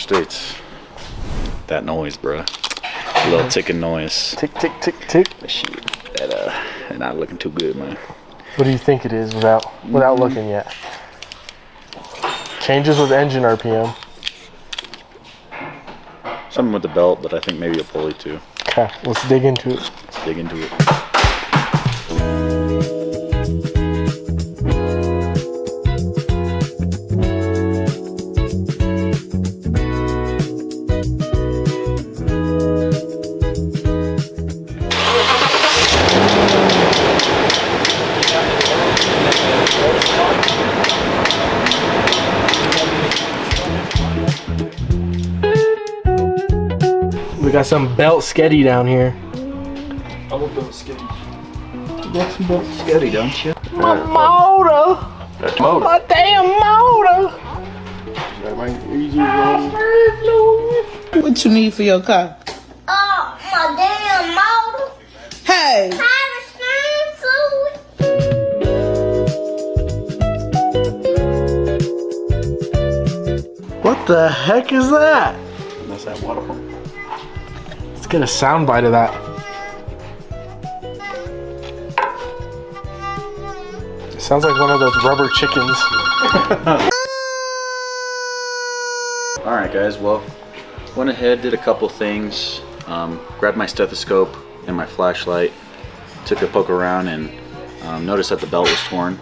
States. That noise, bruh. A little ticking noise. Tick, tick, tick, tick. Shoot, that not looking too good, man. What do you think it is without looking yet? Changes with engine RPM. Something with the belt, but I think maybe a pulley too. Okay, let's dig into it. Let's dig into it. We got some belt sketty down here. I love belt sketty. Got some belt sketty, don't you? My motor! That's motor. My damn motor! What you need for your car? My damn motor. Hey! What the heck is that? That's that water pump. Let's get a sound bite of that. It sounds like one of those rubber chickens. Alright guys, well, went ahead, did a couple things, grabbed my stethoscope and my flashlight, took a poke around and noticed that the belt was torn.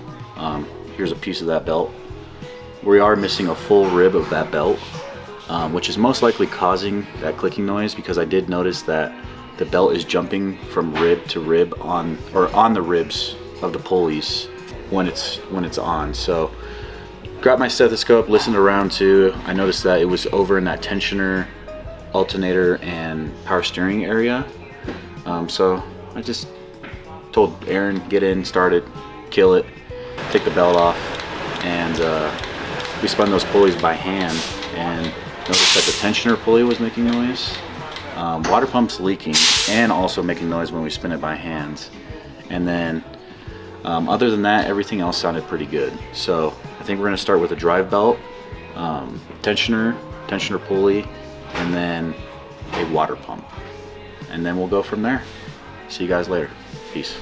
Here's a piece of that belt. We are missing a full rib of that belt, which is most likely causing that clicking noise, because I did notice that the belt is jumping from rib to rib on the ribs of the pulleys when it's on. So grabbed my stethoscope, listened around too. I noticed that it was over in that tensioner, alternator, and power steering area. So I just told Aaron, get in, start it, kill it, take the belt off, and we spun those pulleys by hand and noticed that the tensioner pulley was making noise. Water pump's leaking and also making noise when we spin it by hand. And then other than that, everything else sounded pretty good. So I think we're gonna start with a drive belt, tensioner pulley, and then a water pump. And then we'll go from there. See you guys later. Peace.